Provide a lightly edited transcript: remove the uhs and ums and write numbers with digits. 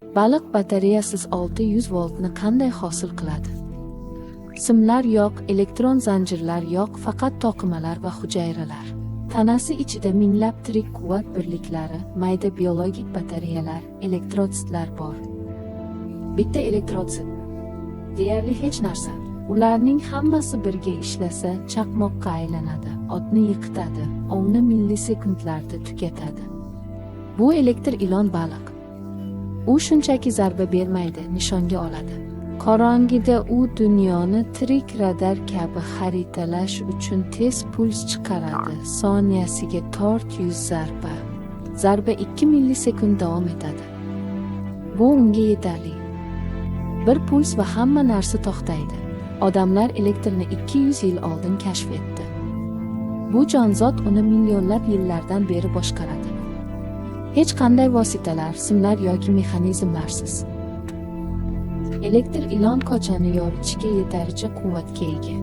Baliq batareyasiz 600 voltni qanday hosil qiladi? Simlar yo'q, elektron zanjirlar yo'q, faqat to'qimalar va hujayralar. Tanasi ichida minglab tirik quvvat birliklari, mayda biologik batareyalar, elektrotsitlar bor. Bitta elektrotsit deyarli hech narsa. Ularning hammasi birga ishlasa, chaqmoqqa aylanadi, otni yiqitadi, ovni millisekundlarda tugatadi. Bu elektr ilon baliq. U shunchaki zarba bermaydi, nishonga oladi. Qorong'ida u dunyoni tirik radar kabi xaritalash uchun tez puls chiqaradi. Soniyasiga 400 zarba. Zarba 2 millisekund davom etadi. Bu unga yetarli. Bir puls va hamma narsa to'xtaydi. Odamlar elektrni 200 yil oldin kashf etdi. Bu jonzot uni millionlab yillardan beri boshqaradi. Hech qanday vositalar, simlar yoki mexanizmlarsiz. Elektr ilon ko'chani yoritishga yetarlicha quvvatga ega.